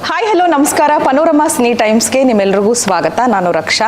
Hi hello ನಮಸ್ಕಾರ. Panorama cine ಟೈಮ್ಸ್ಗೆ ನಿಮ್ಮೆಲ್ಲರಿಗೂ ಸ್ವಾಗತ. ನಾನು ರಕ್ಷಾ.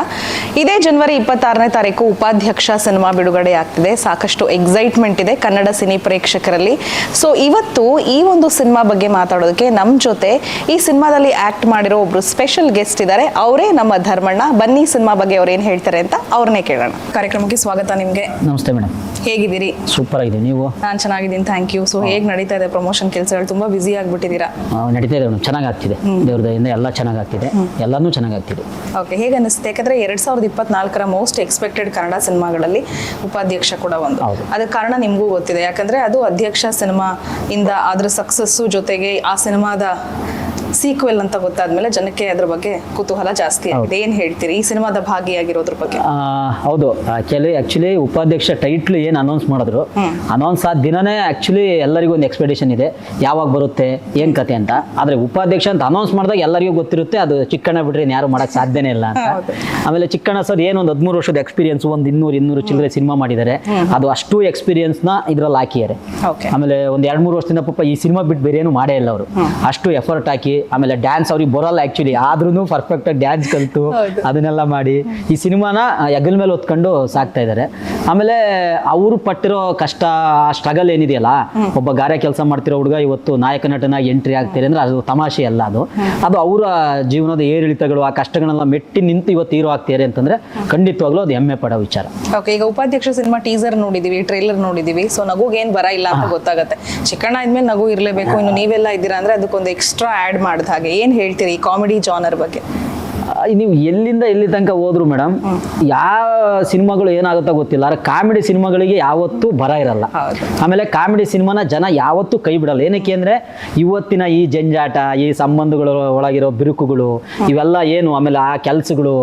ಇದೇ ಜನವರಿ 26ನೇ ತಾರೀಕು ಉಪಾಧ್ಯಕ್ಷ ಸಿನಿಮಾ ಬಿಡುಗಡೆ ಆಗ್ತಿದೆ. ಸಾಕಷ್ಟು ಎಕ್ಸೈಟ್ಮೆಂಟ್ ಇದೆ ಕನ್ನಡ ಸಿನಿ ಪ್ರೇಕ್ಷಕರಲ್ಲಿ. ಸೊ ಇವತ್ತು ಈ ಒಂದು ಸಿನಿಮಾ ಬಗ್ಗೆ ಮಾತಾಡೋದಕ್ಕೆ ನಮ್ಮ ಜೊತೆ ಈ ಸಿನಿಮಾದಲ್ಲಿ ಆಕ್ಟ್ ಮಾಡಿರೋ ಒಬ್ರು ಸ್ಪೆಷಲ್ ಗೆಸ್ಟ್ ಇದ್ದಾರೆ. ಅವರೇ ನಮ್ಮ ಧರ್ಮಣ್ಣ. ಬನ್ನಿ ಸಿನಿಮಾ ಬಗ್ಗೆ ಅವ್ರು ಏನು ಹೇಳ್ತಾರೆ ಅಂತ ಅವ್ರನ್ನೇ ಕೇಳೋಣ. ಕಾರ್ಯಕ್ರಮಕ್ಕೆ ಸ್ವಾಗತ ನಿಮಗೆ. ನಮಸ್ತೆ ಮೇಡಮ್. ಹೇಗಿದ್ದೀರಿ? ಸೂಪರ್ ಆಗಿದೆ. ನೀವು? ನಾನು ಚೆನ್ನಾಗಿದ್ದೀನಿ, ಥ್ಯಾಂಕ್ ಯು. ಸೊ ಹೇಗೆ ನಡೀತಾ ಇದೆ ಪ್ರಮೋಷನ್ ಕೆಲಸಗಳು? ತುಂಬಾ ಬ್ಯುಸಿ ಆಗಿಬಿಟ್ಟಿದ್ದೀರಾ? ನಡೀತಾ ಇದೆ, ಚೆನ್ನಾಗಿ ಆಗ್ತಿದೆ. ದೇವ್ರ ದಯೆಯಿಂದ ಎಲ್ಲ ಚೆನ್ನಾಗಿ ಆಗ್ತಿದೆ, ಎಲ್ಲಾನು ಚೆನ್ನಾಗಿ ಆಗ್ತಿದೆ. ಓಕೆ, ಹೇಗೆ ಅನಿಸುತ್ತೆ? ಯಾಕಂದ್ರೆ 2024ರ ಮೋಸ್ಟ್ ಎಕ್ಸ್ಪೆಕ್ಟೆಡ್ ಕನ್ನಡ ಸಿನಿಮಾಗಳಲ್ಲಿ ಉಪಾಧ್ಯಕ್ಷ ಕೂಡ ಒಂದು. ಅದಕ್ಕೆ ಕಾರಣ ನಿಮಗೂ ಗೊತ್ತಿದೆ, ಯಾಕಂದ್ರೆ ಅದು ಅಧ್ಯಕ್ಷ ಸಿನಿಮಾ ಇಂದ ಅದರ ಸಕ್ಸಸ್ಸು ಜೊತೆಗೆ ಆ ಸಿನಿಮಾದ ಸೀಕ್ವೆಲ್ ಅಂತ ಗೊತ್ತಾದ್ಮೇಲೆ ಜನಕ್ಕೆ ಅದ್ರ ಬಗ್ಗೆ ಕುತೂಹಲ ಜಾಸ್ತಿ ಆಗಿದೆ. ಏನ್ ಹೇಳ್ತೀರಿ ಈ ಸಿನಿಮಾದ ಭಾಗಿಯಾಗಿರೋದ್ರ ಬಗ್ಗೆ? ಹೌದು, ಆಕ್ಚುಲಿ ಉಪಾಧ್ಯಕ್ಷ ಟೈಟ್ಲ್ ಏನ್ ಅನೌನ್ಸ್ ಮಾಡಿದ್ರು, ಅನೌನ್ಸ್ ಆದ ದಿನನೇ ಆಕ್ಚುಲಿ ಎಲ್ಲರಿಗೂ ಒಂದು ಎಕ್ಸ್ಪೆಕ್ಟೇಷನ್ ಇದೆ, ಯಾವಾಗ ಬರುತ್ತೆ ಏನ್ ಕತೆ ಅಂತ. ಆದ್ರೆ ಉಪಾಧ್ಯಕ್ಷ ಅಂತ ಅನೌನ್ಸ್ ಮಾಡಿದಾಗ ಎಲ್ಲರಿಗೂ ಗೊತ್ತಿರುತ್ತೆ ಅದು ಚಿಕ್ಕಣ್ಣ ಬಿಟ್ರೆ ಯಾರು ಮಾಡಕ್ ಸಾಧ್ಯನೇ ಇಲ್ಲ ಅಂತ. ಆಮೇಲೆ ಚಿಕ್ಕಣ್ಣ ಸರ್ ಏನೊಂದು 13 ವರ್ಷದ ಎಕ್ಸ್ಪೀರಿಯನ್ಸ್, ಒಂದು 200 ಚಿಲ್ಲರೆ ಸಿನಿಮಾ ಮಾಡಿದ್ದಾರೆ. ಅದು ಅಷ್ಟು ಎಕ್ಸ್ಪೀರಿಯನ್ಸ್ ನ ಇದ್ರಲ್ಲಿ ಹಾಕಿದ್ದಾರೆ. ಆಮೇಲೆ ಒಂದ್ 2-3 ವರ್ಷದಿಂದ ಪಾಪ ಈ ಸಿನಿಮಾ ಬಿಟ್ಟು ಬೇರೆ ಏನು ಮಾಡೇ ಇಲ್ಲ ಅವರು. ಅಷ್ಟು ಎಫರ್ಟ್ ಹಾಕಿ, ಆಮೇಲೆ ಡ್ಯಾನ್ಸ್ ಅವ್ರಿಗೆ ಬರೋಲ್ಲ ಆಕ್ಚುಲಿ, ಆದ್ರೂ ಪರ್ಫೆಕ್ಟ್ ಆಗಿ ಡ್ಯಾನ್ಸ್ ಕಲ್ತು ಅದನ್ನೆಲ್ಲ ಮಾಡಿ ಈ ಸಿನಿಮಾನ ಹೆಗಲ ಮೇಲೆ ಹೊತ್ಕೊಂಡು ಸಾಕ್ತಾ ಇದ್ದಾರೆ. ಆಮೇಲೆ ಅವರು ಪಟ್ಟಿರೋ ಕಷ್ಟ, ಆ ಸ್ಟ್ರಗಲ್ ಏನಿದೆಯಲ್ಲ, ಒಬ್ಬ ಗಾರೆ ಕೆಲಸ ಮಾಡ್ತಿರೋ ಹುಡುಗ ಇವತ್ತು ನಾಯಕ ನಟನಾಗಿ ಎಂಟ್ರಿ ಆಗ್ತಾರೆ ಅಂದ್ರೆ ಅದು ತಮಾಷೆ ಅಲ್ಲ. ಅದು ಅವರ ಜೀವನದ ಏರಿಳಿತಗಳು, ಆ ಕಷ್ಟಗಳನ್ನೆಲ್ಲ ಮೆಟ್ಟಿ ನಿಂತು ಇವತ್ತು ಹೀರೋ ಆಗ್ತಾರೆ ಅಂತಂದ್ರೆ ಖಂಡಿತವಾಗ್ಲೂ ಅದು ಹೆಮ್ಮೆ ಪಡೋ ವಿಚಾರ. ಓಕೆ, ಈಗ ಉಪಾಧ್ಯಕ್ಷ ಸಿನಿಮಾ ಟೀಸರ್ ನೋಡಿದೀವಿ, ಟ್ರೈಲರ್ ನೋಡಿದೀವಿ. ಸೊ ನಗುಗೆ ಏನ್ ಬರ ಇಲ್ಲ ಅಂತ ಗೊತ್ತಾಗತ್ತೆ. ಚಿಕ್ಕಣ್ಣ ಆದ್ಮೇಲೆ ನಗು ಇರ್ಲೇಬೇಕು. ಇನ್ನು ನೀವೆಲ್ಲ ಇದ್ದೀರಾ ಅಂದ್ರೆ ಅದಕ್ಕೊಂದು ಎಕ್ಸ್ಟ್ರಾ ಆಡ್ ಮಾಡಿದ ಹಾಗೆ ಏನ್ ಹೇಳ್ತೀರಿ ಕಾಮಿಡಿ ಜಾನರ್ ಬಗ್ಗೆ? ನೀವು ಎಲ್ಲಿಂದ ಎಲ್ಲಿ ತನಕ ಹೋದ್ರು ಮೇಡಮ್, ಯಾವ ಸಿನಿಮಾಗಳು ಏನಾಗುತ್ತೋ ಗೊತ್ತಿಲ್ಲ, ಕಾಮಿಡಿ ಸಿನಿಮಾಗಳಿಗೆ ಯಾವತ್ತೂ ಬರ ಇರಲ್ಲ. ಆಮೇಲೆ ಕಾಮಿಡಿ ಸಿನಿಮಾನ ಜನ ಯಾವತ್ತೂ ಕೈ ಬಿಡಲ್ಲ. ಏನಕ್ಕೆ ಅಂದ್ರೆ ಇವತ್ತಿನ ಈ ಜಂಜಾಟ, ಈ ಸಂಬಂಧಗಳು ಒಳಗಿರೋ ಬಿರುಕುಗಳು ಇವೆಲ್ಲ ಏನು, ಆಮೇಲೆ ಆ ಕೆಲ್ಸಗಳು,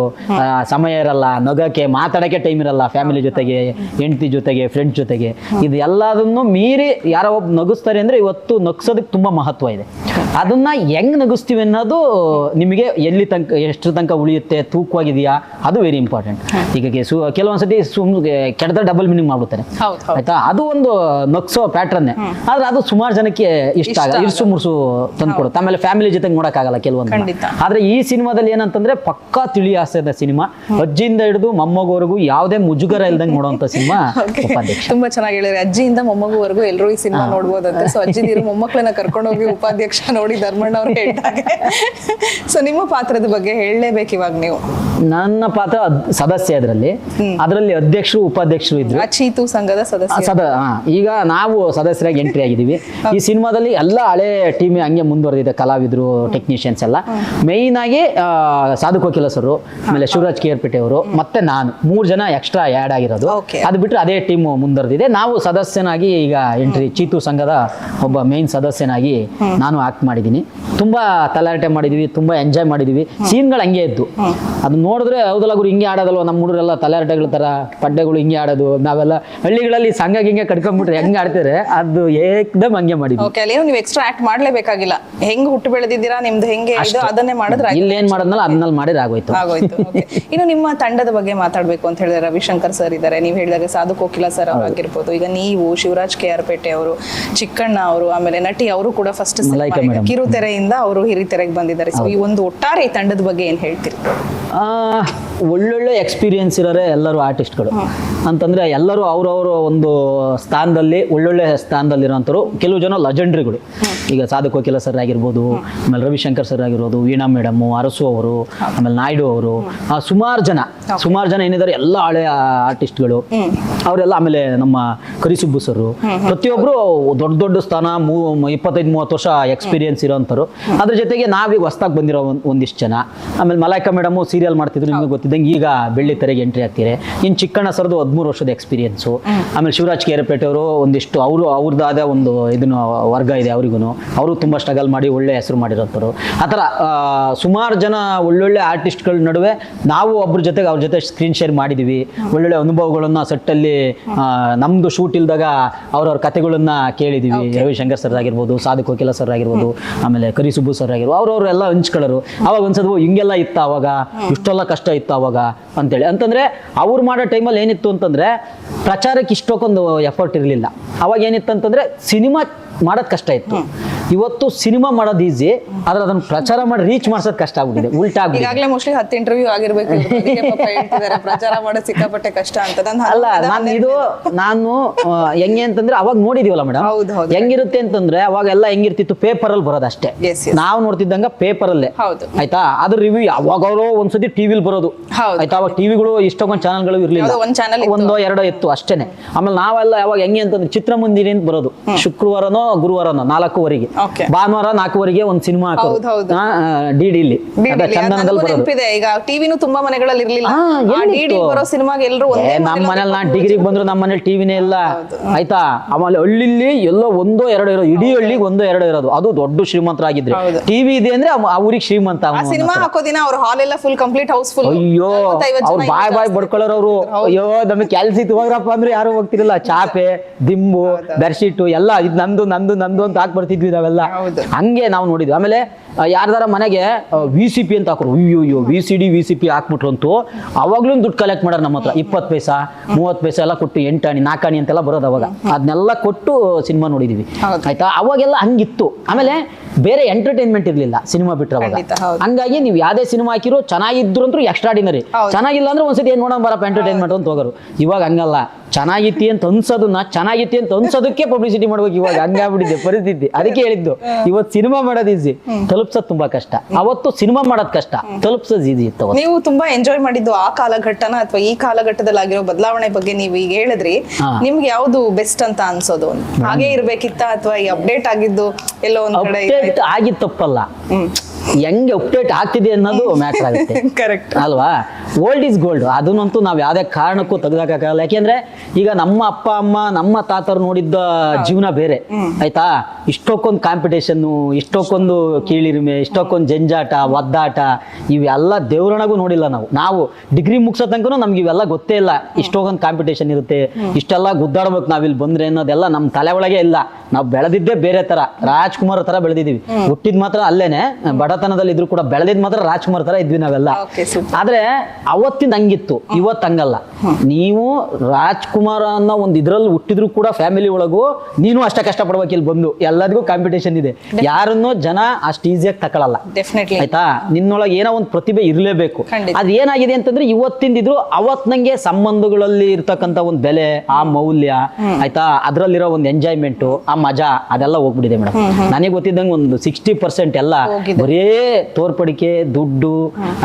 ಸಮಯ ಇರಲ್ಲ, ನಗಕ್ಕೆ ಮಾತಾಡಕ್ಕೆ ಟೈಮ್ ಇರಲ್ಲ, ಫ್ಯಾಮಿಲಿ ಜೊತೆಗೆ, ಹೆಂಡತಿ ಜೊತೆಗೆ, ಫ್ರೆಂಡ್ಸ್ ಜೊತೆಗೆ, ಇದು ಎಲ್ಲದನ್ನು ಮೀರಿ ಯಾರೋ ಒಬ್ಬ ನಗಿಸ್ತಾರೆ ಅಂದ್ರೆ ಇವತ್ತು ನಗಿಸೋದಕ್ಕೆ ತುಂಬಾ ಮಹತ್ವ ಇದೆ. ಅದನ್ನ ಹೆಂಗ್ ನಗಿಸ್ತೀವಿ ಅನ್ನೋದು ನಿಮಗೆ ಎಲ್ಲಿ ತನಕ, ಎಷ್ಟು ತನಕ ಉಳಿಯುತ್ತೆ, ತೂಕವಾಗಿದೆಯಾ, ಅದು ವೆರಿ ಇಂಪಾರ್ಟೆಂಟ್. ಈಗ ಕೆಲವೊಂದ್ಸತಿ ಕೆಟ್ಟದ ಡಬಲ್ ಮೀನಿಂಗ್ ಮಾಡ್ಬಿಡ್ತಾರೆ, ಆಯ್ತಾ, ಅದು ಒಂದು ನಗ್ಸೋ ಪ್ಯಾಟ್ರನ್ನೇ. ಆದ್ರೆ ಅದು ಸುಮಾರು ಜನಕ್ಕೆ ಇಷ್ಟ ಆಗಲ್ಲ, ಇರ್ಸು ಮುರ್ಸು ತಂದ್ಕೊಡುತ್ತೆ. ಆಮೇಲೆ ಫ್ಯಾಮಿಲಿ ಜೊತೆಗೆ ನೋಡಕ್ಕಾಗಲ್ಲ ಕೆಲವೊಂದು. ಆದ್ರೆ ಈ ಸಿನಿಮಾದಲ್ಲಿ ಏನಂತಂದ್ರೆ ಪಕ್ಕಾ ತಿಳಿ ಹಾಸ್ಯದ ಸಿನಿಮಾ, ಅಜ್ಜಿಯಿಂದ ಹಿಡಿದು ಮೊಮ್ಮಗುವರೆಗೂ ಯಾವುದೇ ಮುಜುಗರ ಇಲ್ದಂಗೆ ನೋಡುವಂತ ಸಿನಿಮಾ ಉಪಾಧ್ಯಕ್ಷ. ತುಂಬಾ ಚೆನ್ನಾಗಿ ಹೇಳಿದ್ರೆ, ಅಜ್ಜಿಯಿಂದ ಮೊಮ್ಮಗುವರೆಗೂ ಎಲ್ಲರೂ ಈ ಸಿನಿಮಾ ನೋಡ್ಬೋದಂತೆ. ಸೊ ಅಜ್ಜಿದಿರು ಮೊಮ್ಮಕ್ಕಳನ್ನ ಕರ್ಕೊಂಡೋಗಿ ಉಪಾಧ್ಯಕ್ಷ ನೋಡಿ ಧರ್ಮಣ್ಣ ಅವ್ರು ಹೇಳ್ತಾರೆ. ಸೊ ನಿಮ್ಮ ಪಾತ್ರದ ಬಗ್ಗೆ ಹೇಳಲೇಬೇಕು ಇವಾಗ ನೀವು. ನನ್ನ ಪಾತ್ರ ಸದಸ್ಯ, ಅದರಲ್ಲಿ ಅಧ್ಯಕ್ಷರು ಉಪಾಧ್ಯಕ್ಷರು ಇದ್ರು. ಚೀತು ಸಂಘದ ಸದಸ್ಯ. ಈಗ ನಾವು ಸದಸ್ಯರಾಗಿ ಎಂಟ್ರಿ ಆಗಿದ್ದೀವಿ. ಈ ಸಿನಿಮಾದಲ್ಲಿ ಎಲ್ಲ ಹಳೆ ಟೀಮ್ ಹಂಗೆ ಮುಂದುವರೆದಿದೆ, ಕಲಾವಿದರು, ಟೆಕ್ನಿಷಿಯನ್ಸ್ ಎಲ್ಲ. ಮೇಯ್ನ್ ಆಗಿ ಸಾಧು ಕೋಕಿಲ ಸರ್, ಆಮೇಲೆ ಶಿವರಾಜ್ ಕೇರ್ಪೇಟೆ ಅವರು, ಮತ್ತೆ ನಾನು 3 ಜನ ಎಕ್ಸ್ಟ್ರಾ ಆ್ಯಡ್ ಆಗಿರೋದು. ಅದು ಬಿಟ್ಟರೆ ಅದೇ ಟೀಮ್ ಮುಂದುವರೆದಿದೆ. ನಾವು ಸದಸ್ಯನಾಗಿ ಈಗ ಎಂಟ್ರಿ, ಚೀತು ಸಂಘದ ಒಬ್ಬ ಮೇಯ್ನ್ ಸದಸ್ಯನಾಗಿ ನಾನು ಆಕ್ಟ್ ಮಾಡಿದ್ದೀನಿ. ತುಂಬಾ ತಲಾಟೆ ಮಾಡಿದೀವಿ, ತುಂಬಾ ಎಂಜಾಯ್ ಮಾಡಿದೀವಿ. ಸೀನ್ಗಳು ಹಂಗೆ ಇದ್ದು ಅದು ನೋಡಿದ್ರೆ ಹೌದಲ್ಲ ಗುರು ಹಿಂಗೆ ಆಡೋದಲ್ವ, ನಮ್ಮ ಹುಡುಗರೆಲ್ಲ ತಲಾಟೆಗಳ ತರ ಪಡ್ಡೆಗಳು ಹಿಂಗೆ ಆಡೋದು. ನಾವೆಲ್ಲ ಹಳ್ಳಿಗಳಲ್ಲಿ ಸಂಘ ಹಿಂಗೆ ಕಟ್ಕೊಂಡ್ಬಿಟ್ರೆ ಹೆಂಗೆ ಆಡ್ತಾರೆ, ಅದು ಏಕದಮ್ ಹಂಗೆ ಮಾಡಿದ್ವಿ. ನೀವು ಎಕ್ಸ್ಟ್ರಾ ಆಕ್ಟ್ ಮಾಡ್ಲೇಬೇಕಾಗಿಲ್ಲ. ಹೆಂಗ್ ಹುಟ್ಟು ಬೆಳೆದಿದ್ದೀರಾ, ನಿಮ್ದು ಹೆಂಗೆ ಅದನ್ನೇ ಮಾಡಿದ್ರೆ, ಇಲ್ಲಿ ಏನ್ ಮಾಡೋದ್ನಲ್ಲ ಅದನ್ನಲ್ಲಿ ಮಾಡಿದ್ರೆ ಆಗೋಯ್ತು. ಇನ್ನು ನಿಮ್ಮ ತಂಡದ ಬಗ್ಗೆ ಮಾತಾಡ್ಬೇಕು ಅಂತ ಹೇಳಿದ್ರೆ, ರವಿಶಂಕರ್ ಸರ್ ಇದ್ದಾರೆ, ನೀವು ಹೇಳಿದಾಗ ಸಾಧು ಕೋಕಿಲ ಸರ್ ಅವ್ರು ಆಗಿರ್ಬೋದು, ಈಗ ನೀವು, ಶಿವರಾಜ್ KR ಅವರು, ಚಿಕ್ಕಣ್ಣ ಅವರು, ಆಮೇಲೆ ನಟಿ ಅವರು ಕೂಡ ಫಸ್ಟ್ ಕಿರುತೆರೆಯಿಂದ ಅವರು ಹಿರಿತೆರೆಗೆ ಬಂದಿದ್ದಾರೆ. ಸೊ ಈ ಒಂದು ಒಟ್ಟಾರೆ ತಂಡದ ಬಗ್ಗೆ ಏನ್ ಹೇಳ್ತೀರಿ? ಒಳ್ಳೊಳ್ಳೆ ಎಕ್ಸ್ಪೀರಿಯನ್ಸ್ ಇರೋರೆ ಎಲ್ಲರೂ ಆರ್ಟಿಸ್ಟ್ಗಳು ಅಂತಂದ್ರೆ, ಎಲ್ಲರೂ ಅವ್ರವ್ರ ಒಂದು ಸ್ಥಾನದಲ್ಲಿ ಒಳ್ಳೊಳ್ಳೆ ಸ್ಥಾನದಲ್ಲಿರೋಂಥವ್ರು. ಕೆಲವು ಜನ ಲೆಜೆಂಡ್ರಿಗಳು, ಈಗ ಸಾಧು ಕೋಕಿಲ ಸರ್ ಆಗಿರ್ಬೋದು, ಆಮೇಲೆ ರವಿಶಂಕರ್ ಸರ್ ಆಗಿರ್ಬೋದು, ವೀಣಾ ಮೇಡಮ್, ಅರಸು ಅವರು, ಆಮೇಲೆ ನಾಯ್ಡು ಅವರು, ಸುಮಾರು ಜನ ಏನಿದ್ದಾರೆ ಎಲ್ಲ ಹಳೆ ಆರ್ಟಿಸ್ಟ್ಗಳು ಅವರೆಲ್ಲ. ಆಮೇಲೆ ನಮ್ಮ ಕರಿಸುಬ್ಬು ಸರ್, ಪ್ರತಿಯೊಬ್ರು ದೊಡ್ಡ ಸ್ಥಾನ, 25-30 ವರ್ಷ ಎಕ್ಸ್ಪೀರಿಯನ್ಸ್ ಇರೋಂಥವ್ರು. ಅದ್ರ ಜೊತೆಗೆ ನಾವೀಗ ಹೊಸದಾಗಿ ಬಂದಿರೋ ಒಂದಿಷ್ಟು ಜನ. ಆಮೇಲೆ ಮಲಾಯ್ಕಾ ಮೇಡಮ್ ಸೀರಿಯಲ್ ಮಾಡ್ತಿದ್ರು, ನಿಮ್ಗೆ ಗೊತ್ತಿದ್ದಂಗೆ, ಈಗ ಬೆಳ್ಳಿ ತೆರೆಗೆ ಎಂಟ್ರಿ ಆಗ್ತಾರೆ. ಇನ್ನು ಚಿಕ್ಕಣ್ಣ ಸರ್ದು 13 ವರ್ಷದ ಎಕ್ಸ್ಪೀರಿಯನ್ಸು. ಆಮೇಲೆ ಶಿವರಾಜ್ KR ಅವರು ಒಂದಿಷ್ಟು ಅವ್ರದ್ದಾದ ಒಂದು ಇದನ್ನು ವರ್ಗ ಇದೆ ಅವರಿಗೂ. ಅವರು ತುಂಬಾ ಸ್ಟ್ರಗಲ್ ಮಾಡಿ ಒಳ್ಳೆ ಹೆಸರು ಮಾಡಿರೋಂಥವ್ರು. ಆ ಥರ ಸುಮಾರು ಜನ ಒಳ್ಳೊಳ್ಳೆ ಆರ್ಟಿಸ್ಟ್ಗಳ ನಡುವೆ ನಾವು ಅವ್ರ ಜೊತೆ ಸ್ಕ್ರೀನ್ ಶೇರ್ ಮಾಡಿದೀವಿ. ಒಳ್ಳೊಳ್ಳೆ ಅನುಭವಗಳನ್ನ ಸೆಟ್ಟಲ್ಲಿ ನಮ್ದು ಶೂಟ್ ಇಲ್ದಾಗ ಅವ್ರವ್ರ ಕಥೆಗಳನ್ನ ಕೇಳಿದೀವಿ. ರವಿಶಂಕರ್ ಸರ್ ಆಗಿರ್ಬೋದು, ಸಾಧು ಕೋಕಿಲ ಸರ್ ಆಗಿರ್ಬೋದು, ಆಮೇಲೆ ಕರಿಸುಬ್ಬು ಸರ್ ಆಗಿರ್ಬೋದು, ಅವ್ರವ್ರೆಲ್ಲ ಹಂಚ್ಕೊಳ್ಳೋರು. ಅವಾಗ ಅನ್ಸೋದು ಹಿಂಗೆಲ್ಲ ಇತ್ತು ಅವಾಗ, ಇಷ್ಟೆಲ್ಲ ಕಷ್ಟ ಇತ್ತು ಅವಾಗ ಅಂತೇಳಿ. ಅಂತಂದ್ರೆ ಅವ್ರು ಮಾಡೋ ಟೈಮಲ್ಲಿ ಏನಿತ್ತು ಅಂತಂದ್ರೆ, ಪ್ರಚಾರಕ್ಕೆ ಇಷ್ಟಕ್ಕೊಂದು ಎಫರ್ಟ್ ಇರಲಿಲ್ಲ. ಅವಾಗ ಏನಿತ್ತು ಅಂತಂದ್ರೆ ಸಿನಿಮಾ ಮಾಡೋದು ಕಷ್ಟ ಇತ್ತು. ಇವತ್ತು ಸಿನಿಮಾ ಮಾಡೋದು ಈಸಿ, ಆದ್ರೆ ಅದನ್ನ ಪ್ರಚಾರ ಮಾಡಿ ರೀಚ್ ಮಾಡ್ಸೋದು ಕಷ್ಟ ಆಗ್ಬಿಟ್ಟಿದೆ, ಉಲ್ಟಾ ಆಗ್ಬಿಟ್ಟಿದೆ. ಈಗಾಗಲೇ ಮೋಸ್ಟ್ಲಿ 10 ಇಂಟರ್ವ್ಯೂ ಆಗಿರ್ಬೇಕು ಇವ್ರದ್ದು. ಅದಕ್ಕೆ ಪಾಪ ಹೇಳ್ತಿದ್ದಾರೆ ಪ್ರಚಾರ ಮಾಡೋದು ಸಿಕ್ಕಾಪಟ್ಟೆ ಕಷ್ಟ ಅಂತ. ಅಲ್ಲ, ನಾನು ಹೆಂಗೆ ಅಂತಂದ್ರೆ ಅವಾಗ ನೋಡಿದೀವಲ್ಲ ಮೇಡಮ್, ಹೌದು, ಹೌದು. ಹೆಂಗಿರುತ್ತೆ ಅಂತಂದ್ರೆ ಅವಾಗ ಎಲ್ಲ ಹೆಂಗಿರ್ತಿತ್ತು, ಪೇಪರ್ ಅಲ್ಲಿ ಬರೋದು ಅಷ್ಟೇ. Yes, yes. ನಾವು ನೋಡ್ತಿದ್ದಂಗ ಪೇಪರ್ ಅಲ್ಲೇ, ಹೌದು. ಆಯ್ತಾ, ಅದ್ರ ರಿವ್ಯೂ ಯಾವಾಗಲೂ ಒಂದ್ಸತಿ ಟಿವಿಲಿ ಬರೋದು. ಹೌದು. ಆಯ್ತಾ, ಅವಾಗ ಟಿವಿಗಳು ಇಷ್ಟೊಂದು ಚಾನಲ್ಗಳು ಇರ್ಲಿಲ್ಲ, ಯಾವುದೋ ಒಂದ್ ಚಾನಲ್ ಒಂದೋ ಎರಡೋ ಇತ್ತು ಅಷ್ಟೇನೆ. ಆಮೇಲೆ ನಾವೆಲ್ಲ ಯಾವಾಗ ಹೆಂಗೆ ಅಂತಂದ್ರೆ ಚಿತ್ರಮಂದಿರ ಅಂತ ಬರೋದು, ಶುಕ್ರವಾರನೋ ಗುರುವಾರನೋ 4:15, Okay. ಭಾನುವಾರ 4:15 ಒಂದು ಸಿನಿಮಾ ಹೌದು, ಹೌದು. ಡಿಡಿಲಿ ಚಂದನದಲ್ಲಿ ಬರೋದು. ನೆನಪಿದೆ. ಈಗ ಟಿವಿನೂ ತುಂಬಾ ಮನೆಗಳಲ್ಲಿ ಇರ್ಲಿಲ್ಲ. ಹಾ, ಎಲ್ಲಿತ್ತು? ಡಿಡಿ ಬರೋ ಸಿನಿಮಾಗೆ ಎಲ್ಲರೂ ನಮ್ಮ ಮನೇಲಿ ನಾನು ಡಿಗ್ರಿಗೆ ಬಂದ್ರು ನಮ್ಮ ಮನೇಲಿ ಟಿವಿನೇ ಇಲ್ಲ, ಆಯ್ತಾ. ಆಮೇಲೆ ಹಳ್ಳಿಲಿ ಎಲ್ಲೋ ಒಂದೋ ಎರಡೋ ಇರೋದು, ಇಡೀ ಹಳ್ಳಿಗೆ ಒಂದೋ ಎರಡೋ ಇರೋದು, ಅದು ದೊಡ್ಡ ಶ್ರೀಮಂತರಾಗಿದ್ರೆ. ಹೌದು. ಟಿವಿ ಇದೆ ಅಂದ್ರೆ ಆ ಊರಿಗೆ ಶ್ರೀಮಂತ. ಆ ಸಿನಿಮಾ ಹಾಕೋ ದಿನ ಅವ್ರ ಹಾಲ್ ಎಲ್ಲ ಫುಲ್ ಕಂಪ್ಲೀಟ್ ಹೌಸ್ಫುಲ್. ಅಯ್ಯೋ, ಅವ್ರು ಬಾಯ್ ಬಡ್ಕೊಳ್ಳೋರು. ಅಯ್ಯೋ, ನಮಗೆ ಕೆಲ್ಸ ಇತ್ತು ಹೋಗ್ರಪ್ಪ ಅಂದ್ರೆ ಯಾರು ಹೋಗ್ತಿರ್ಲಿಲ್ಲ. ಚಾಪೆ, ದಿಂಬು, ಬೆಡ್ಶೀಟು ಎಲ್ಲ ಇದು ನಂದು ನಂದು ನಂದು ಅಂತ ಹಾಕಿ ಬರ್ತಿದ್ವಿ ನಾವೆಲ್ಲ. ಹೌದು. ಹಂಗೆ ನಾವು ನೋಡಿದ್ವಿ. ಆಮೇಲೆ ಯಾರ್ದಾರ ಮನೆಗೆ VCP ಅಂತ ಹಾಕೋರು, ಅಯ್ಯೋ VCD VCP ಹಾಕ್ಬಿಟ್ರು ಅಂತೂ ಅವಾಗ್ಲೂ ದುಡ್ಡು ಕಲೆಕ್ಟ್ ಮಾಡೋರು ನಮ್ಮ ಹತ್ರ. 20 ಪೈಸಾ 30 ಪೈಸಾ ಎಲ್ಲ ಕೊಟ್ಟು 8 ಆಣಿ 4 ಆಣಿ ಅಂತೆಲ್ಲ ಬರೋದು ಅವಾಗ. ಅದನ್ನೆಲ್ಲ ಕೊಟ್ಟು ಸಿನಿಮಾ ನೋಡಿದೀವಿ, ಆಯ್ತಾ. ಅವಾಗೆಲ್ಲ ಹಂಗಿತ್ತು. ಆಮೇಲೆ ಬೇರೆ ಎಂಟರ್ಟೈನ್ಮೆಂಟ್ ಇರ್ಲಿಲ್ಲ ಸಿನಿಮಾ ಬಿಟ್ರೆ ಅವಾಗ. ಹಂಗಾಗಿ ನೀವು ಯಾವ್ದೇ ಸಿನಿಮಾ ಹಾಕಿರೋ ಚೆನ್ನಾಗಿದ್ರು ಅಂತೂ ಎಕ್ಸ್ಟ್ರಾಡಿನರಿ, ಚೆನ್ನಾಗಿಲ್ಲ ಅಂದ್ರೆ ಒಂದ್ಸತಿ ಏನ್ ನೋಡೋಣ ಬರಪ್ಪ ಎಂಟರ್ಟೈನ್ಮೆಂಟ್ ಅಂತ ಹೋಗೋರು. ಇವಾಗ ಹಂಗಲ್ಲ, ಚೆನ್ನಾಗಿತ್ತಿ ಅಂತ ಅನ್ಸೋದಕ್ಕೆ ಪಬ್ಲಿಸಿಟಿ ಮಾಡ್ಬೇಕು. ಇವಾಗ ಹಂಗಾಗ್ಬಿಟ್ಟಿದೆ ಪರಿಸ್ಥಿತಿ. ಅದಕ್ಕೆ ಹೇಳಿದ್ದು ಇವತ್ತು ಸಿನಿಮಾ ಮಾಡೋದು ಈಸಿ, ತಲುಪ್ಸೋದು ತುಂಬಾ ಕಷ್ಟ. ಅವತ್ತು ಸಿನಿಮಾ ಮಾಡೋದು ಕಷ್ಟ, ತಲುಪ್ಸೋದು ಈಸಿ ಇತ್ತು. ನೀವು ತುಂಬಾ ಎಂಜಾಯ್ ಮಾಡಿದ್ದು ಆ ಕಾಲಘಟ್ಟನ ಅಥವಾ ಈ ಕಾಲಘಟ್ಟದಲ್ಲಿ ಆಗಿರೋ ಬದಲಾವಣೆ ಬಗ್ಗೆ ನೀವು ಈಗ ಹೇಳಿದ್ರಿ. ನಿಮ್ಗೆ ಯಾವ್ದು ಬೆಸ್ಟ್ ಅಂತ ಅನ್ಸೋದು? ಹಾಗೆ ಇರ್ಬೇಕಿತ್ತ ಅಥವಾ ಈ ಅಪ್ಡೇಟ್ ಆಗಿದ್ದು ಎಲ್ಲೋ ಒಂದ್ ಕಡೆ ಅಪ್ಡೇಟ್ ಆಗಿತ್ತಪ್ಪಲ್ಲ, ಹೆಂಗೆ ಅಪ್ಡೇಟ್ ಆಗ್ತಿದೆ ಅನ್ನೋದು ಮ್ಯಾಟರ್ ಆಗುತ್ತೆ. ಕರೆಕ್ಟ್ ಅಲ್ವಾ? ಓಲ್ಡ್ ಇಸ್ ಗೋಲ್ಡ್, ಅದನ್ನಂತೂ ನಾವು ಯಾವುದೇ ಕಾರಣಕ್ಕೂ ತೆಗೆದಾಕಲ್ಲ. ಯಾಕೆಂದ್ರೆ ಈಗ ನಮ್ಮ ಅಪ್ಪ ಅಮ್ಮ ನಮ್ಮ ತಾತರು ನೋಡಿದ್ದ ಜೀವನ ಬೇರೆ, ಆಯ್ತಾ. ಇಷ್ಟಕ್ಕೊಂದು ಕಾಂಪಿಟೇಷನ್ನು, ಇಷ್ಟಕ್ಕೊಂದು ಕೀಳಿರಿಮೆ, ಇಷ್ಟಕ್ಕೊಂದು ಜಂಜಾಟ, ಒದ್ದಾಟ, ಇವೆಲ್ಲ ದೇವ್ರಣಗೂ ನೋಡಿಲ್ಲ ನಾವು ಡಿಗ್ರಿ ಮುಗಿಸೋ ತನಕ ನಮ್ಗೆ ಇವೆಲ್ಲ ಗೊತ್ತೇ ಇಲ್ಲ. ಇಷ್ಟೊಂದು ಕಾಂಪಿಟೇಷನ್ ಇರುತ್ತೆ, ಇಷ್ಟೆಲ್ಲ ಗುದ್ದಾಡ್ಬೇಕು ನಾವಿಲ್ಲಿ ಬಂದ್ರೆ ಅನ್ನೋದೆಲ್ಲ ನಮ್ಮ ತಲೆ ಒಳಗೆ ಇಲ್ಲ. ನಾವು ಬೆಳೆದಿದ್ದೇ ಬೇರೆ ತರ, ರಾಜ್ಕುಮಾರ್ ತರ ಬೆಳೆದಿದ್ದೀವಿ. ಹುಟ್ಟಿದ್ ಮಾತ್ರ ಅಲ್ಲೇನೆ ಬಡತನದಲ್ಲಿ ಇದ್ರು ಕೂಡ ಬೆಳೆದಿದ್ ಮಾತ್ರ ರಾಜ್ಕುಮಾರ್ ತರ ಇದ್ವಿ ನಾವೆಲ್ಲ. ಆದ್ರೆ ಅವತ್ತಿಂದ ಹಂಗಿತ್ತು, ಇವತ್ತು ಹಂಗಲ್ಲ. ನೀವು ರಾಜ್ಕುಮಾರ್ ಅನ್ನೋ ಒಂದು ಇದ್ರಲ್ಲಿ ಹುಟ್ಟಿದ್ರು ಕೂಡ ಫ್ಯಾಮಿಲಿ ಒಳಗೂ ನೀನು ಅಷ್ಟೇ ಕಷ್ಟ ಪಡ್ಬೇಕು. ಇಲ್ಲಿ ಬಂದು ಎಲ್ಲದಕ್ಕೂ ಕಾಂಪಿಟೇಷನ್ ಇದೆ, ಯಾರನ್ನೂ ಜನ ಅಷ್ಟು ಈಸಿಯಾಗಿ ತಗೊಳಲ್ಲ, ಆಯ್ತಾ. ನಿನ್ನೊಳಗೆ ಏನೋ ಒಂದು ಪ್ರತಿಭೆ ಇರಲೇಬೇಕು. ಅದ್ ಏನಾಗಿದೆ ಅಂತಂದ್ರೆ ಇವತ್ತಿಂದಿದ್ರು ಅವತ್ ನಂಗೆ ಸಂಬಂಧಗಳಲ್ಲಿ ಇರ್ತಕ್ಕಂಥ ಒಂದು ಬೆಲೆ, ಆ ಮೌಲ್ಯ, ಆಯ್ತಾ, ಅದ್ರಲ್ಲಿರೋ ಒಂದು ಎಂಜಾಯ್ಮೆಂಟ್, ಆ ಮಜಾ ಅದೆಲ್ಲ ಹೋಗ್ಬಿಟ್ಟಿದೆ ಮೇಡಮ್. ನನಗೆ ಗೊತ್ತಿದ್ದಂಗೆ ಒಂದು 60% ಎಲ್ಲ ಬರೀ ತೋರ್ಪಡಿಕೆ, ದುಡ್ಡು,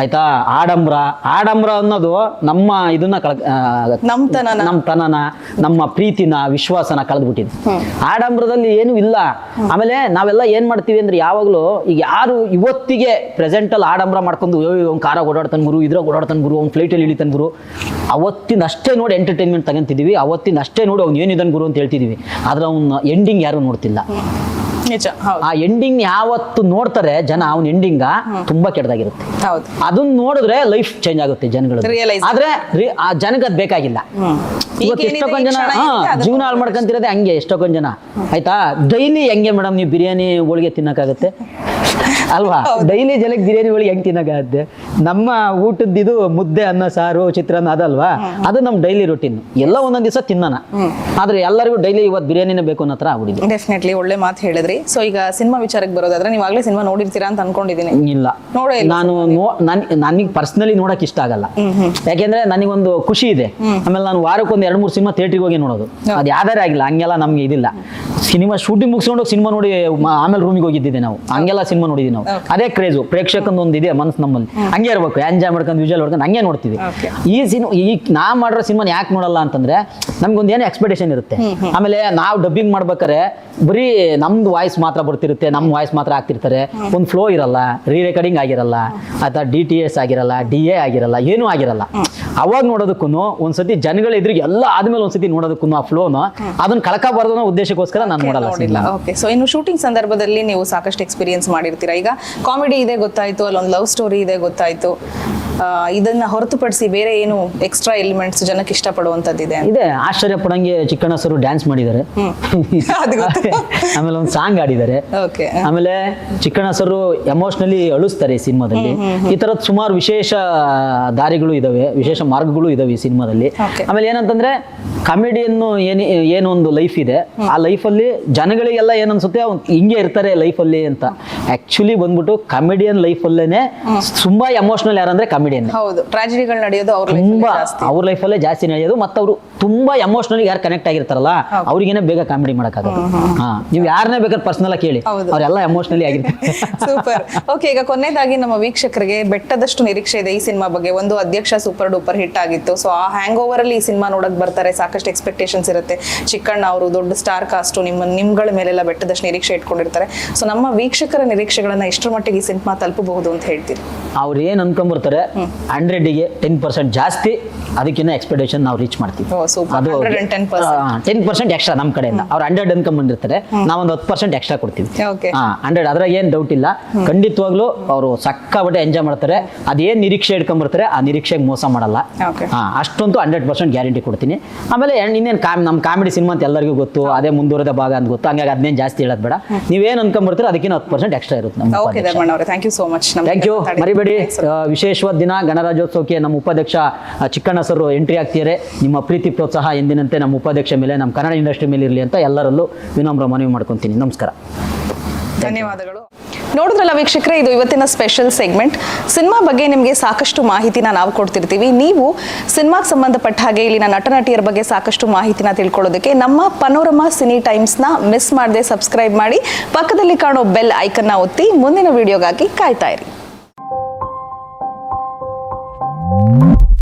ಆಯ್ತಾ, ಆಡಂಬರ ಅನ್ನೋದು ನಮ್ಮ ಇದನ್ನ ನಮ್ಮ ತನನ, ನಮ್ಮ ಪ್ರೀತಿನ, ವಿಶ್ವಾಸನ ಕಳೆದ್ಬಿಟ್ಟಿದೆ. ಆಡಂಬರದಲ್ಲಿ ಏನು ಇಲ್ಲ. ಆಮೇಲೆ ನಾವೆಲ್ಲ ಏನ್ ಮಾಡ್ತೀವಿ ಅಂದ್ರೆ ಯಾವಾಗ್ಲೂ ಈಗ ಯಾರು ಇವತ್ತಿಗೆ ಪ್ರೆಸೆಂಟ್ ಅಲ್ಲಿ ಆಡಂಬರ ಮಾಡ್ಕೊಂಡು ಅವ್ನು ಕಾರ ಓಡಾಡ್ತಾನೆ ಗುರು, ಇದ್ರಾಗ ಓಡಾಡ್ತಾನೆ ಗುರು, ಅವ್ನು ಫ್ಲೈಟಲ್ಲಿ ಇಳಿತಾನೆ ಗುರು, ಅವತ್ತಿನ ಅಷ್ಟೇ ನೋಡಿ ಎಂಟರ್ಟೈನ್ಮೆಂಟ್ ತಗೊಂತಿದೀವಿ, ಅವತ್ತಿನ ಅಷ್ಟೇ ನೋಡಿ ಅವ್ನು ಏನಿದಾನೆ ಗುರು ಅಂತ ಹೇಳ್ತಿದೀವಿ. ಆದ್ರೆ ಅವ್ನ ಎಂಡಿಂಗ್ ಯಾರು ನೋಡ್ತಿಲ್ಲ. ಆ ಎಂಡಿಂಗ್ ಯಾವತ್ತು ನೋಡ್ತಾರೆ ಜನ, ಅವ್ನ ಎಂಡಿಂಗ್ ತುಂಬಾ ಕೆಟ್ಟದಾಗಿರುತ್ತೆ. ಅದನ್ನ ನೋಡಿದ್ರೆ ಲೈಫ್ ಚೇಂಜ್ ಆಗುತ್ತೆ ಜನಗಳು. ಆದ್ರೆ ಆ ಜನಕ್ಕೆ ಅದ್ ಬೇಕಾಗಿಲ್ಲ. ಇವತ್ತು ಎಷ್ಟೊಂದ್ ಜನ ಜೀವನ ಹಾಳು ಮಾಡ್ಕೊಂತಿರೋದೇ ಹಂಗೆ. ಎಷ್ಟೊಂದ್ ಜನ, ಆಯ್ತಾ, ಡೈಲಿ ಹೆಂಗೆ ಮೇಡಮ್ ನೀವು ಬಿರಿಯಾನಿ ಹೋಳಿಗೆ ತಿನ್ನಕ್ಕಾಗತ್ತೆ ಅಲ್ವಾ? ಡೈಲಿ ಜನಕ್ಕೆ ಬಿರಿಯಾನಿ ಹೋಳಿಗೆ ಹೆಂಗ್ ತಿನ್ನಕ್ಕಾಗತ್ತೆ? ನಮ್ಮ ಊಟದ್ದು ಇದು ಮುದ್ದೆ, ಅನ್ನ, ಸಾರು, ಚಿತ್ರಾನ್ನ ಅದಲ್ವಾ, ಅದು ನಮ್ ಡೈಲಿ ರೂಟೀನ್. ಎಲ್ಲ ಒಂದೊಂದ್ ದಿವಸ ತಿನ್ನೋಣ, ಆದ್ರೆ ಎಲ್ಲರಿಗೂ ಡೈಲಿ ಇವತ್ತು ಬಿರಿಯಾನಿನೇ ಬೇಕು ಅನ್ನೋ ತರ ಆಗ್ಬಿಟ್ಟಿದೆ. ಡೆಫಿನೆಟ್ಲಿ ಒಳ್ಳೆ ಮಾತು ಹೇಳಿದ್ರಿ. ಸೊ ಈಗ ಸಿನಿಮಾ ವಿಚಾರಕ್ಕೆ ಬರೋದಾದ್ರೆ ನೀವು ಆಗ್ಲೇ ಸಿನಿಮಾ ನೋಡಿರ್ತೀರಾ ಅಂತ ಅನ್ಕೊಂಡಿದ್ದೀನಿ. ಇಲ್ಲ, ನಾನು ನನಗೆ ಪರ್ಸನಲಿ ನೋಡಕ್ ಇಷ್ಟ ಆಗಲ್ಲ. ಯಾಕೆಂದ್ರೆ ನನಗೊಂದು ಖುಷಿ ಇದೆ. ಆಮೇಲೆ ನಾನು ವಾರಕ್ಕೊಂದು 2-3 ಸಿನಿಮಾ ಥಿಯೇಟ್ರಿಗೆ ಹೋಗಿ ನೋಡೋದು, ಅದು ಯಾವ್ದಾರೇ ಆಗಿಲ್ಲ. ಹಂಗೆಲ್ಲ ನಮ್ಗೆ ಇದಿಲ್ಲ. ಸಿನಿಮಾ ಶೂಟಿಂಗ್ ಮುಗಿಸ್ಕೊಂಡು ಸಿನಿಮಾ ನೋಡಿ ಆಮೇಲೆ ರೂಮಿಗೆ ಹೋಗಿದ್ದಿದೆ ನಾವು. ಹಂಗೆಲ್ಲ ಸಿನಿಮಾ ನೋಡಿದ್ವಿ ನಾವು. ಅದೇ ಕ್ರೇಜು, ಪ್ರೇಕ್ಷಕಂದು ಒಂದು ಇದೆ ಮನಸ್ಸು ನಮ್ಮಲ್ಲಿ. ಹಂಗೆ ಇರ್ಬೇಕು, ಎಂಜಾಯ್ ಮಾಡ್ಕೊಂಡು ವಿಜುವಲ್ ಹೊಡ್ಕೊಂಡು ಹಂಗೆ ನೋಡ್ತೀವಿ. ಈ ನಾ ಮಾಡಿರೋ ಸಿನಿಮಾ ಯಾಕೆ ನೋಡಲ್ಲ ಅಂತಂದ್ರೆ ನಮ್ಗೊಂದು ಏನೋ ಎಕ್ಸ್ಪೆಕ್ಟೇಷನ್ ಇರುತ್ತೆ. ಆಮೇಲೆ ನಾವು ಡಬ್ಬಿಂಗ್ ಮಾಡ್ಬೇಕಾರೆ ಬರೀ ನಮ್ದು ವಾಯ್ಸ್ ಮಾತ್ರ ಬರ್ತಿರುತ್ತೆ, ನಮ್ಮ ವಾಯ್ಸ್ ಮಾತ್ರ ಆಗ್ತಿರ್ತಾರೆ. ಒಂದು ಫ್ಲೋ ಇರಲ್ಲ, ರೀ ರೆಕಾರ್ಡಿಂಗ್ ಆಗಿರಲ್ಲ, ಅಥವಾ DTS ಆಗಿರಲ್ಲ, DA ಆಗಿರಲ್ಲ, ಏನೂ ಆಗಿರಲ್ಲ. ಅವಾಗ ನೋಡೋದಕ್ಕೂ ಒಂದ್ಸತಿ ಜನಗಳ ಎದುರಿಗೆ ಎಲ್ಲ ಆದ್ಮೇಲೆ ಒಂದ್ಸತಿ ನೋಡೋದಕ್ಕೂ ಆ ಫ್ಲೋನ ಅದನ್ನ ಕಳ್ಕಬಾರ್ದು ಅನ್ನೋ ಉದ್ದೇಶಕ್ಕೋಸ್ಕರ ನಾನು ನೋಡಲ್ಲ. ಓಕೆ, ಸೊ ಇನ್ನು ಶೂಟಿಂಗ್ ಸಂದರ್ಭದಲ್ಲಿ ನೀವು ಸಾಕಷ್ಟು ಎಕ್ಸ್ಪೀರಿಯನ್ಸ್ ಮಾಡಿರ್ತೀರಾ. ಈಗ ಕಾಮಿಡಿ ಇದೆ ಗೊತ್ತಾಯ್ತು, ಅಲ್ಲೊಂದು ಲವ್ ಸ್ಟೋರಿ ಇದೆ ಗೊತ್ತಾಯ್ತು, ಇದನ್ನ ಹೊರತುಪಡಿಸಿ ಬೇರೆ ಏನು ಎಕ್ಸ್ಟ್ರಾ ಎಲಿಮೆಂಟ್ಸ್ ಜನಕ್ಕೆ ಇಷ್ಟಪಡುವಂತದ್ದಿದೆ ಇದೆ. ಆಶ್ಚರ್ಯ ಪಡಂಗೆ ಚಿಕ್ಕಣ್ಣ ಸರ್ ಡ್ಯಾನ್ಸ್ ಮಾಡಿದ್ದಾರೆ. ಅದು ಗೊತ್ತು. ಆಮೇಲೆ ಒಂದು ಸಾಂಗ್ ಆಡಿದ್ದಾರೆ. ಓಕೆ. ಆಮೇಲೆ ಚಿಕ್ಕಣ್ಣ ಸರ್ ಎಮೋಷನಲಿ ಅಳಿಸ್ತಾರೆ ಈ ಸಿನಿಮಾದಲ್ಲಿ. ಈ ತರದ ಸುಮಾರು ವಿಶೇಷ ದಾರಿಗಳು ಇದಾವೆ, ವಿಶೇಷ ಮಾರ್ಗಗಳು ಇದಾವೆ ಈ ಸಿನಿಮಾದಲ್ಲಿ. Okay. ಆಮೇಲೆ ಏನಂತಂದ್ರೆ ಕಾಮಿಡಿಯನ್ ಏನು ಒಂದು ಲೈಫ್ ಇದೆ, ಆ ಲೈಫಲ್ಲಿ ಜನಗಳಿಗೆಲ್ಲ ಏನ್ ಅನ್ಸುತ್ತೆ ಹಿಂಗೆ ಇರ್ತಾರೆ ಲೈಫಲ್ಲಿ ಅಂತ. ಆಕ್ಚುಲಿ ಬಂದ್ಬಿಟ್ಟು ಕಾಮಿಡಿಯನ್ ಲೈಫಲ್ಲೇನೆ ತುಂಬಾ ಎಮೋಷನಲ್ ಯಾರಂದ್ರೆ ಕಾಮಿಡಿಯನ್. ಹೌದು, ಟ್ರಾಜಿಡಿಗಳು ನಡೆಯೋದು ತುಂಬಾ ಅವ್ರ ಲೈಫಲ್ಲೇ ಜಾಸ್ತಿ ನಡೆಯೋದು. ಮತ್ತೆ ಅವರು ತುಂಬಾ ಎಮೋಷನಲ್ ಯಾರು ಕನೆಕ್ಟ್ ಆಗಿರ್ತಾರಲ್ಲ ಅವ್ರಿಗೇನೆ ಬೇಗ ಕಾಮಿಡಿ ಮಾಡಕ್ಕಾಗಲ್ಲ. ನೀವು ಯಾರನ್ನೇ ಬೇಕಾದ್ರೆ ಪರ್ಸನಲ್ ಕೇಳಿ, ಅವರೆಲ್ಲ ಎಮೋಷನಲಿ ಆಗಿರ್ತಾರೆ. ಸೂಪರ್. ಓಕೆ, ಈಗ ಕೊನೆಯದಾಗಿ ನಮ್ಮ ವೀಕ್ಷಕರಿಗೆ ಬೆಟ್ಟದಷ್ಟು ನಿರೀಕ್ಷೆ ಇದೆ ಈ ಸಿನಿಮಾ ಬಗ್ಗೆ. ಒಂದು ಅಧ್ಯಕ್ಷ ಸೂಪರ್ ಡೂಪರ್ ಹಿಟ್ ಆಗಿತ್ತು, ಸೊ ಆ ಹ್ಯಾಂಗ್ ಓವರ್ ಅಲ್ಲಿ ಈ ಸಿನಿಮಾ ನೋಡಕ್ ಬರ್ತಾರೆ, ಸಾಕಷ್ಟು ಎಕ್ಸ್ಪೆಕ್ಟೇಷನ್ಸ್ ಇರುತ್ತೆ. ಚಿಕ್ಕಣ್ಣ ಅವರು ದೊಡ್ಡ ಸ್ಟಾರ್ ಕಾಸ್ಟ್, ನಿಮ್ಗಳ ಮೇಲೆಲ್ಲ ಬೆಟ್ಟದಷ್ಟು ನಿರೀಕ್ಷೆ ಇಟ್ಕೊಂಡಿರ್ತಾರೆ. ಸೊ ನಮ್ಮ ವೀಕ್ಷಕರ ನಿರೀಕ್ಷೆಗಳನ್ನ ಎಷ್ಟರ ಮಟ್ಟಿಗೆ ಈ ಸಿನಿಮಾ ತಲುಪಬಹುದು ಅಂತ ಹೇಳ್ತೀರಿ? ಅವ್ರು ಏನ್ ಅನ್ಕೊಂಡ್ಬರ್ತಾರೆ 100ಗೆ 10% ಜಾಸ್ತಿ, ಅದಕ್ಕಿಂತ ಎಕ್ಸ್ಪೆಕ್ಟೇಷನ್ ನಾವು ರೀಚ್ ಮಾಡ್ತೀವಿ. ಅದು 10% ಎಕ್ಸ್ಟ್ರಾ ನಮ್ಮ ಕಡೆಯಿಂದ. ಅವ್ರು 100 ಅನ್ಕೊಂಡ್ಬಂದಿರ್ತಾರೆ, ನಾವೊಂದು 10% ಎಕ್ಸ್ಟ್ರಾ ಕೊಡ್ತೀವಿ. 100 ಅದ್ರಾಗ ಏನ್ ಡೌಟ್ ಇಲ್ಲ. ಖಂಡಿತವಾಗ್ಲೂ ಅವರು ಸಕ್ಕಾಬಟ್ಟೆ ಎಂಜಾಯ್ ಮಾಡ್ತಾರೆ. ಅದೇನ್ ನಿರೀಕ್ಷೆ ಇಟ್ಕೊಂಡ್ಬರ್ತಾರೆ ಆ ನಿರೀಕ್ಷೆಗೆ ಮೋಸ ಮಾಡಲ್ಲ. ಅಷ್ಟೊಂದು 100% ಗ್ಯಾರಂಟಿ ಕೊಡ್ತೀನಿ. ಆಮೇಲೆ ಇನ್ನೇನು ನಮ್ಮ ಕಾಮಿಡಿ ಸಿನಿಮಾ ಅಂತ ಎಲ್ಲರಿಗೂ ಗೊತ್ತು, ಅದೇ ಮುಂದುವರೆದ ಭಾಗ ಅಂತ ಗೊತ್ತು. ಹಂಗಾಗಿ ಅದನ್ನೇನು ಜಾಸ್ತಿ ಹೇಳೋದು ಬೇಡ. ನೀವೇನು ಅನ್ಕೊಂಡ್ಬರ್ತೀರೋ ಅದಕ್ಕಿಂತ 10% ಎಕ್ಸ್ಟ್ರಾ ಇರುತ್ತೆ ನಮ್ಮ. Thank you so much. Thank you. ಮರಿಬೇಡಿ, ವಿಶೇಷವಾದ ದಿನ ಗಣರಾಜ್ಯೋತ್ಸವಕ್ಕೆ ನಮ್ಮ ಉಪಾಧ್ಯಕ್ಷ ಚಿಕ್ಕಣ್ಣ ಸರ್ ಎಂಟ್ರಿ ಆಗ್ತಿದ್ದಾರೆ. ನಿಮ್ಮ ಪ್ರೀತಿ ಪ್ರೋತ್ಸಾಹ ಎಂದಿನಂತೆ ನಮ್ಮ ಉಪಾಧ್ಯಕ್ಷ ಮೇಲೆ, ನಮ್ಮ ಕನ್ನಡ ಇಂಡಸ್ಟ್ರಿ ಮೇಲೆ ಇರಲಿ ಅಂತ ಎಲ್ಲರಲ್ಲೂ ವಿನಮ್ರ ಮನವಿ ಮಾಡ್ಕೊತೀನಿ. ನಮಸ್ಕಾರ, ಧನ್ಯವಾದಗಳು. ನೋಡಿದ್ರಲ್ಲ ವೀಕ್ಷಕರೇ, ಇದು ಇವತ್ತಿನ ಸ್ಪೆಷಲ್ ಸೆಗ್ಮೆಂಟ್. ಸಿನಿಮಾ ಬಗ್ಗೆ ನಿಮಗೆ ಸಾಕಷ್ಟು ಮಾಹಿತಿನ ನಾವು ಕೊಡ್ತಿರ್ತೀವಿ. ನೀವು ಸಿನಿಮಾಗೆ ಸಂಬಂಧಪಟ್ಟ ಹಾಗೆ ಇಲ್ಲಿನ ನಟ ನಟಿಯರ ಬಗ್ಗೆ ಸಾಕಷ್ಟು ಮಾಹಿತಿನ ತಿಳ್ಕೊಳ್ಳೋದಕ್ಕೆ ನಮ್ಮ ಪನೋರಮಾ ಸಿನಿ ಟೈಮ್ಸ್ನ ಮಿಸ್ ಮಾಡದೆ ಸಬ್ಸ್ಕ್ರೈಬ್ ಮಾಡಿ, ಪಕ್ಕದಲ್ಲಿ ಕಾಣೋ ಬೆಲ್ ಐಕನ್ನ ಒತ್ತಿ ಮುಂದಿನ ವಿಡಿಯೋಗಾಗಿ ಕಾಯ್ತಾ ಇರಿ.